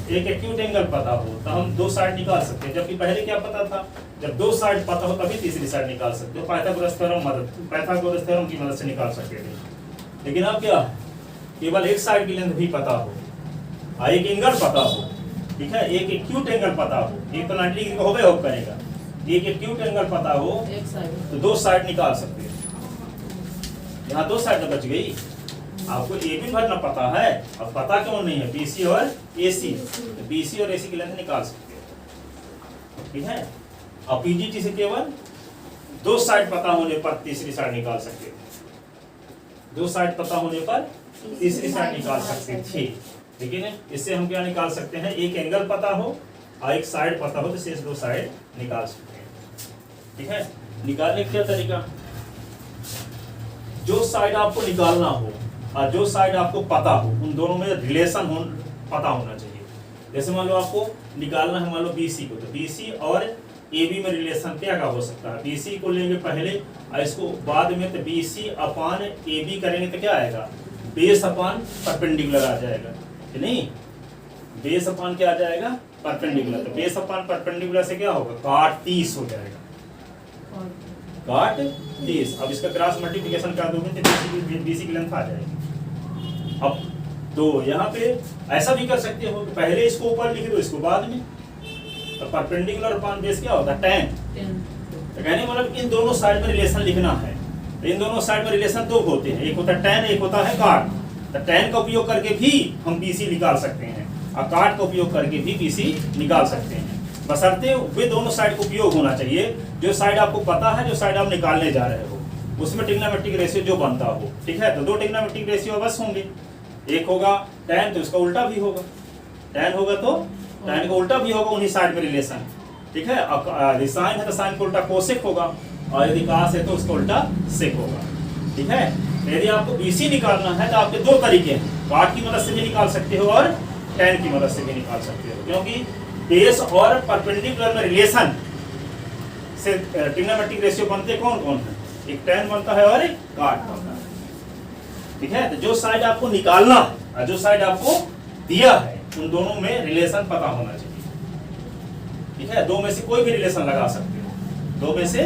एक एक्यूट एंगल पता हो तो हम दो साइड निकाल सकते हैं। जबकि पहले क्या पता था? जब दो साइड पता हो तभी तीसरी साइड निकाल सकते हो। पाइथागोरस थ्योरम की मदद से निकाल सकते थे। लेकिन अब क्या? केवल एक साइड की लेंथ भी पता हो और एक एंगल पता हो। ठीक है, एक एक्यूट एंगल पता हो, एक तो 90 डिग्री को होवे होप करेगा, एक एक्यूट एंगल पता हो तो दो साइड निकाल सकते हैं। यहाँ दो साइड बच गई। आपको AB भरना पता है, अब पता क्यों नहीं है? BC और AC, तो BC और AC की लेंथ निकाल सकते हैं। ठीक है, अब PGT से केवल दो साइड पता होने पर तीसरी साइड निकाल सकते थे। दो साइड पता होने पर तीसरी साइड निकाल सकते थे। लेकिन इससे हम क्या निकाल सकते हैं? एक एंगल पता हो और एक साइड पता हो तो शेष दो साइड निकाल सकते हैं। ठीक है, निकालने का क्या तरीका, जो साइड आपको निकालना हो और जो साइड आपको पता हो, उन दोनों में रिलेशन पता होना चाहिए। जैसे मान लो आपको निकालना है मान लो BC को, तो BC और AB में रिलेशन क्या हो सकता है, BC को लेंगे पहले और इसको बाद में, तो BC अपान AB करेंगे तो क्या आएगा, बेस अपान परपेंडिकुलर आ जाएगा कि नहीं, बेस अपान क्या आ जाएगा, परपेंडिकुलर। तो बेस अपान परपेंडिकुलर से क्या होगा, काट 30 हो जाएगा, काट 30। अब इसका क्रॉस मल्टीप्लिकेशन कर दोगे तो BC की लेंथ आ जाएगी। अब तो यहाँ पे ऐसा भी कर सकते हो, पहले इसको ऊपर लिख दो, इसको बाद में, तो परपेंडिकुलर अपान बेस क्या होता है, tan। तो कहने का मतलब इन दोनों साइड में रिलेशन लिखना है, तो इन दोनों साइड में रिलेशन दो होते हैं, एक होता है tan, एक होता है काट। तो tan का उपयोग करके भी हम BC निकाल सकते हैं और काट का उपयोग करके भी BC निकाल सकते हैं, बशर्ते वे दोनों साइड का उपयोग होना चाहिए। जो साइड आपको पता है, जो साइड आप निकालने जा रहे हो, उसमें ट्रिग्नोमेट्रिक रेशियो जो बनता हो, ठीक है। तो दो ट्रिग्नोमेट्रिक रेशियो अवश्य होंगे, एक होगा tan तो उसका उल्टा भी होगा, tan होगा तो tan का उल्टा भी होगा उन्हीं साइड में रिलेशन, ठीक है। यदि साइन है तो साइन का उल्टा कोसेक होगा, और यदि कास है तो उसका उल्टा सेक होगा, ठीक है। तो यदि आपको BC निकालना है तो आपके दो तरीके हैं, काट की मदद से भी निकाल सकते हो और tan की मदद से भी निकाल सकते हो, क्योंकि बेस और परपेंडिकुलर में रिलेशन से ट्रिग्नोमेट्रिक रेशियो बनते कौन कौन है, एक tan बनता है और एक काट बनता है, ठीक है। तो जो साइड आपको निकालना है और जो साइड आपको दिया है, उन दोनों में रिलेशन पता होना चाहिए, ठीक है। दो में से कोई भी रिलेशन लगा सकते हो, दो में से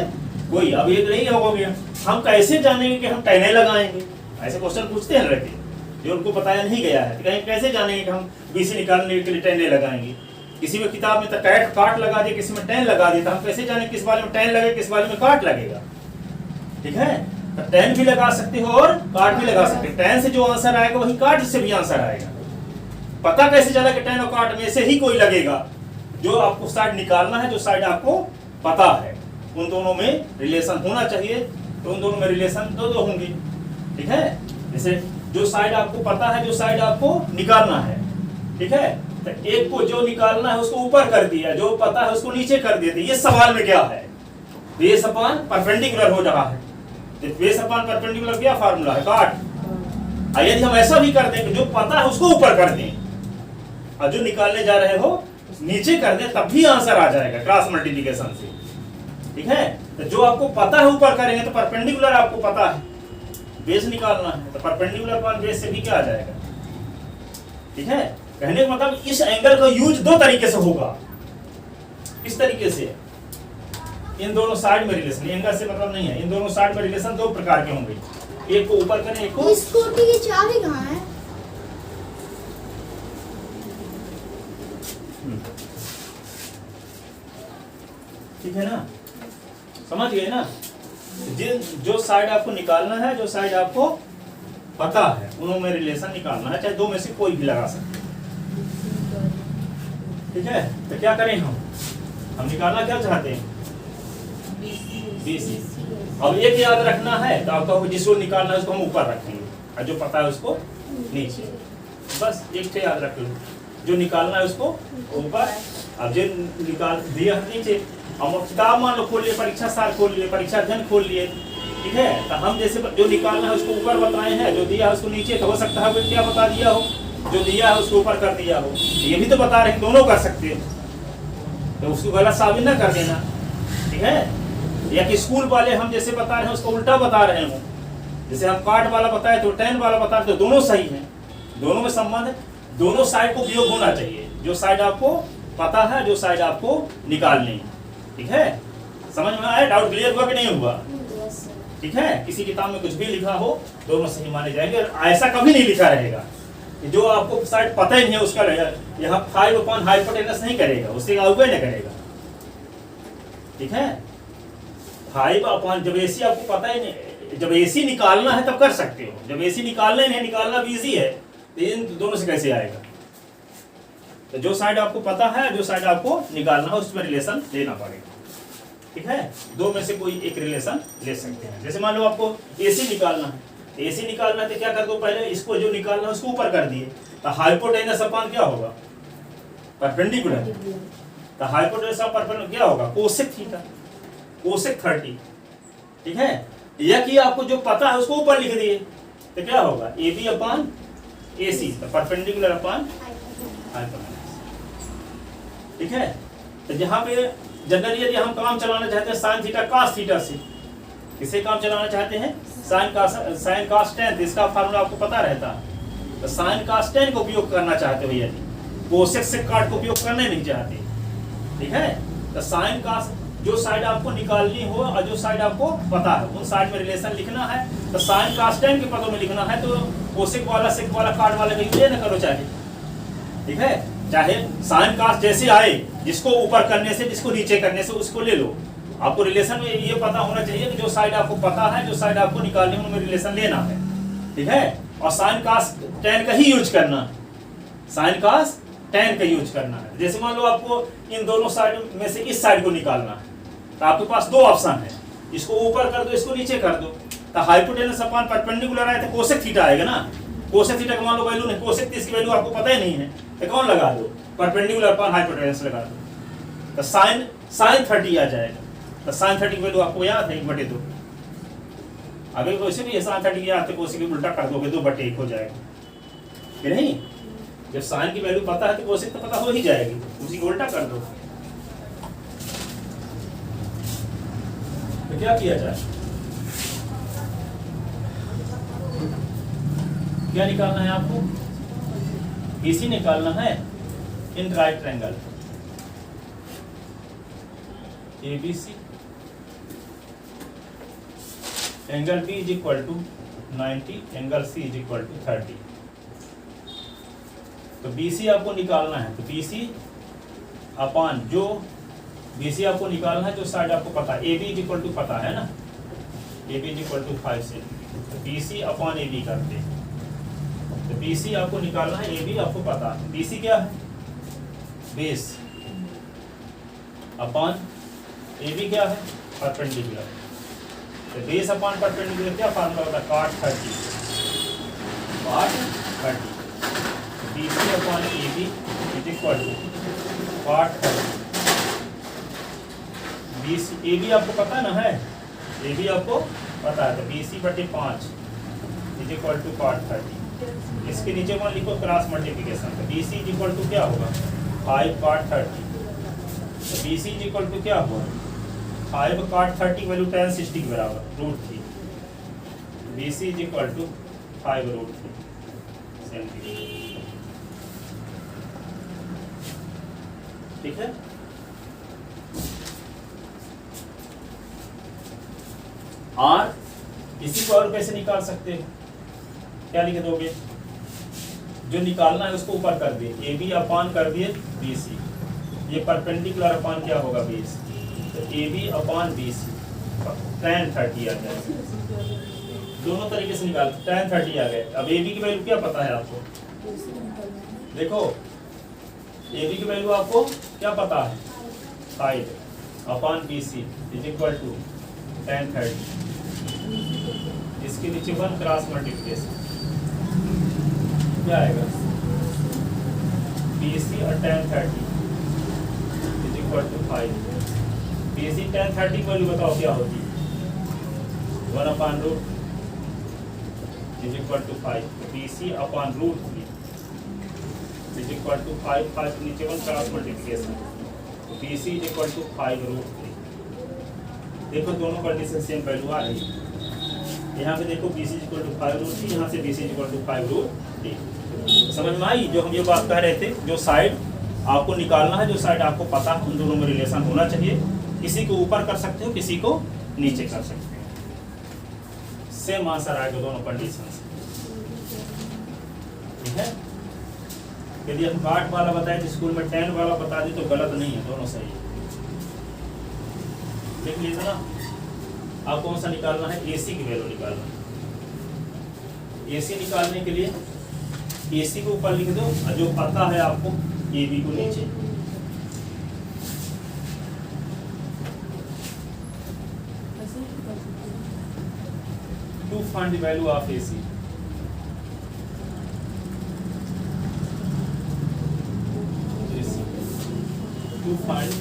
कोई। अब ये नहीं हो गया, हम कैसे जानेंगे कि हम tan लगाएंगे, ऐसे क्वेश्चन पूछते हैं लड़के जो उनको बताया नहीं गया है, तो कैसे जानेंगे कि हम BC निकालने के लिए tan लगाएंगे। किसी में किताब में तो काट लगा दिया, किसी में tan लगा दिया, तो हम कैसे जाने किस वाले में tan लगेगा, किस वाले में काट लगेगा, ठीक है। तो tan भी लगा सकते हो और काट भी लगा सकते हो, tan से जो आंसर आएगा वही काट से भी आंसर आएगा। पता कैसे चला कि tan और काट में से ही कोई लगेगा, जो आपको साइड निकालना है, जो साइड आपको पता है, उन दोनों में रिलेशन होना चाहिए, तो उन दोनों में रिलेशन दो होंगे, ठीक है। जैसे जो साइड आपको पता है, जो साइड आपको निकालना है, ठीक है। तो एक को जो निकालना है उसको ऊपर कर दिया, जो पता है उसको नीचे कर दिया। ये सवाल में क्या है, बेस अपान परपेंडिकुलर हो रहा है, बेस अपान परपेंडिकुलर क्या फार्मूला है, काट। यदि हम ऐसा भी कर दें कि जो पता है उसको ऊपर कर दें और जो निकालने जा रहे हो नीचे कर दें, तब भी आंसर आ जाएगा क्रॉस मल्टीप्लिकेशन से, ठीक है। तो जो आपको पता है ऊपर करेंगे, तो परपेंडिकुलर आपको पता है, बेस निकालना है, तो परपेंडिकुलर अपान बेस से भी क्या आ जाएगा, ठीक है। कहने का मतलब इस एंगल का यूज दो तरीके से होगा। किस तरीके से, इन दोनों साइड में रिलेशन, एंगल से मतलब नहीं है, इन दोनों साइड में रिलेशन दो प्रकार के होंगे, एक को ऊपर करें, एक को। स्कूटी की चाबी कहाँ है? ठीक है ना, समझ गए ना। जो साइड आपको निकालना है, जो साइड आपको पता है, उनों में रिलेशन निकालना है, चाहे दो में से कोई भी लगा सकते हैं, ठीक है। तो क्या करें हम निकालना क्या चाहते हैं, BC। अब एक याद रखना है, तो आपका जिसको निकालना है उसको हम ऊपर रखेंगे और जो पता है उसको नीचे, बस एक याद रख लो, जो निकालना है उसको ऊपर, अब जो निकाल दिया नीचे। हम किताब मान लो खोल लिए, परीक्षा सार खोल लिए, परीक्षा अध्ययन खोल लिए, ठीक है। तो हम जैसे जो निकालना है उसको ऊपर बताए हैं, जो दिया है उसको नीचे, तो हो सकता है क्या बता दिया हो, जो दिया है उसको ऊपर कर दिया हो, ये भी तो बता रहे हैं, दोनों कर सकते हैं, तो उसको गलत साबित ना कर देना, ठीक है। या कि स्कूल वाले हम जैसे बता रहे हैं उसको उल्टा बता रहे हो, जैसे हम काट वाला बताए तो tan वाला बता रहे, तो दोनों सही है, दोनों में संबंध है, दोनों साइड को उपयोग होना चाहिए, जो साइड आपको पता है, जो साइड आपको निकालनी है, ठीक है। समझ में आया, डाउट क्लियर हुआ कि नहीं हुआ, ठीक है। किसी किताब में कुछ भी लिखा हो, दोनों सही माने जाएंगे, और ऐसा कभी नहीं लिखा रहेगा कि जो आपको साइड पता ही नहीं है उसका यहाँ 5 अपॉन हाइपोटेनस नहीं करेगा, उससे आउगे नहीं करेगा, ठीक है। 5 अपॉन, जब AC आपको पता ही नहीं, जब AC निकालना है तब कर सकते हो, जब AC निकालना नहीं, निकालना भी इजी है, तो इन दोनों से कैसे आएगा। तो जो साइड आपको पता है, जो साइड आपको निकालना है, उसमें रिलेशन लेना पड़ेगा, ठीक है। दो में से कोई एक रिलेशन ले सकते हैं। जैसे मान लो आपको AC निकालना है, AC निकालना है तो क्या कर दो, पहले इसको जो निकालना है उसको ऊपर कर दिए, तो हाइपोटेनस अपान क्या होगा, परपेंडिकुलर। तो हाइपोटेनस अपान परपेंडिकुलर क्या होगा, कोसेक थीटा, कोसेक 30, ठीक है, या कि आपको जो पता है उसको ऊपर लिख दिए तो क्या होगा, A B upon A C, perpendicular upon hypotenuse. ठीक है, तो जहां पे जनरली यदि हम काम चलाना चाहते हैं साइन थीटा कॉस थीटा से, किसे काम चलाना चाहते हैं, साइन कॉस टेन, इसका फार्मूला आपको पता रहता है। तो साइन कॉस टेन का उपयोग करना चाहते हो यदि कोसेक सेक काट का उपयोग करने नहीं चाहते, ठीक है, तो साइन कॉस जो साइड आपको निकालनी हो और जो साइड आपको पता है उन साइड में रिलेशन लिखना है। तो साइन कॉस टेन के पदों में लिखना है तो कोसेक वाला सेक वाला काट वाले का यूज न करो चाहे, ठीक है, चाहे साइन कॉस जैसे आए, जिसको ऊपर करने से जिसको नीचे करने से उसको ले लो। आपको रिलेशन में ये पता होना चाहिए कि जो साइड आपको पता है, जो साइड आपको निकालनी है, उनमें रिलेशन लेना है, ठीक है, और साइन कॉस टेन का ही यूज करना, साइन कॉस टेन का यूज करना है। जैसे मान लो आपको इन दोनों साइड में से इस साइड को निकालना है, तो आपके पास दो ऑप्शन है, इसको ऊपर कर दो, इसको नीचे कर दो। तो हाइपोटेनस अपॉन परपेंडिकुलर आए तो कोसेक थीटा आएगा ना, कोसेक थीटा का मान लो वैल्यू नहीं, कोसेक थीटा की वैल्यू आपको पता ही नहीं है, तो कौन लगा दो, परपेंडिकुलर अपॉन हाइपोटेनस लगा दो, तो साइन 30 आ जाएगा। तो साइन 30 की वैल्यू आपको याद है 1/2, अगर वैसे भी साइन 30 याद है, कोसेक उल्टा कर दोगे 2/1 हो जाएगा, फिर नहीं, जब साइन की वैल्यू पता है तो कोसेक तो पता हो ही जाएगी, उसी को उल्टा कर दो। तो क्या किया जाए, क्या निकालना है आपको, BC निकालना है in right triangle ABC, angle B is equal to 90, angle C is equal to 30। तो BC आपको निकालना है, तो BC अपॉन जो BC आपको निकालना है, जो साइड आपको पता है, AB इज इक्वल टू पता है ना, AB इज इक्वल टू 5 से, तो BC अपॉन AB करते हैं। तो BC आपको निकालना है, AB आपको पता है, BC क्या है, बेस, अपॉन AB क्या है, परपेंडिकुलर। तो बेस अपॉन परपेंडिकुलर क्या फार्मूला होता है, cot 30, BC upon AB is equal to cot 30। AB आपको पता है ना, है AB आपको पता है, तो BC/5 is equal to cot 30। इसके नीचे मान लिखो क्रॉस मल्टीप्लिकेशन, तो BC इज इक्वल टू क्या होगा, 5 cot 30। तो BC इज इक्वल टू क्या होगा, 5 cot 30 वैल्यू tan 60 के बराबर √3। BC is equal to 5 √3 centimetre, ठीक है। और इसी को और कैसे निकाल सकते हो, क्या लिख दोगे, जो निकालना है उसको ऊपर कर दिए, AB अपॉन कर दिए BC, ये परपेंडिकुलर अपॉन क्या होगा बेस, तो AB अपॉन BC tan 30 आ जाएगा। दोनों तरीके से निकाल, tan 30 आ गए। अब AB की वैल्यू क्या पता है आपको, देखो AB की वैल्यू आपको क्या पता है, 5 upon BC is equal to tan 30, इसके नीचे 1 क्रॉस मल्टीप्लिकेशन क्या आएगा, BC और tan 30 is equal to 5। BC tan 30 value बताओ क्या होती है, 1 upon root is equal to 5, BC upon √3 is equal to 5 के नीचे 1 क्रॉस मल्टीप्लिकेशन, तो BC इज इक्वल टू 5 √3। देखो दोनों कंडीशन सेम वैल्यू आ रही है, यहाँ पे देखो BC इज इक्वल टू 5 √3, यहाँ से BC इज इक्वल टू 5 √3। समझ में आई जो हम ये बात कह रहे थे, जो साइड आपको निकालना है, जो साइड आपको पता है, उन दोनों में रिलेशन होना चाहिए, किसी को ऊपर कर सकते हो, किसी को नीचे कर सकते हो, सेम आंसर आएगा दोनों कंडीशन से, ठीक है। यदि हम काट वाला बताए तो स्कूल में tan वाला बता दी तो गलत नहीं है, दोनों सही है, देख लीजिए ना। आप कौन सा निकालना है, AC की वैल्यू निकालना है। AC निकालने के लिए AC को ऊपर लिख दो और जो पता है आपको AB को नीचे, to find the value of AC, to find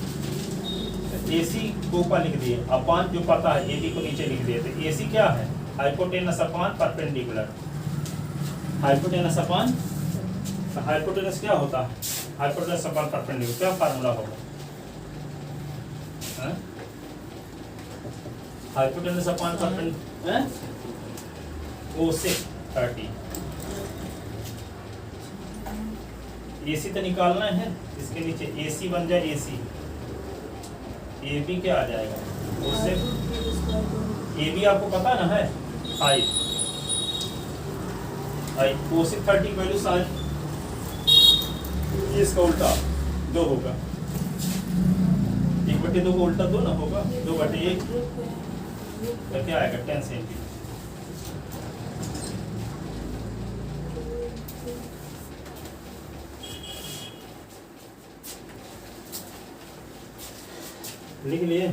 the AC को ऊपर लिख दिए, अपान जो पता है AB को नीचे लिख दिए, तो AC क्या है? Hypotenuse upon perpendicular. हाइपोटेनस अपान, हाइपोटेनस क्या होता है? हाइपोटेनस अपान परपेंडिकुलर, क्या फार्मूला होगा? Hypotenuse upon perpendicular cosec 30। AC तो निकालना है, इसके नीचे AC बन जाए AC, AB क्या आ जाएगा? कोसेक AB आपको पता ना है 5, कोसेक 30 वैल्यू साइन, इसका उल्टा 2 होगा, 1/2 का उल्टा 2 ना होगा, 2/1 तो क्या आएगा? 10 सेंटीमीटर। लिख लिए?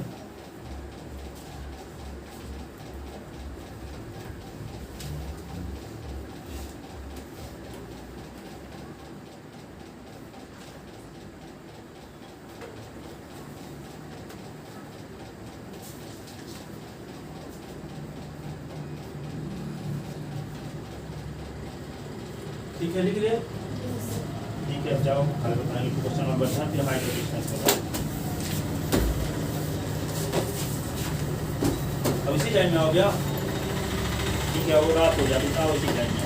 ठीक है, लिख लिए? ठीक है, जाओ हल बताएंगे क्वेश्चन नंबर 10, फिर हाइट डिस्टेंस होगा। अब इसी टाइम में हो गया, ठीक है, वो रात हो जाती था, उसी टाइम में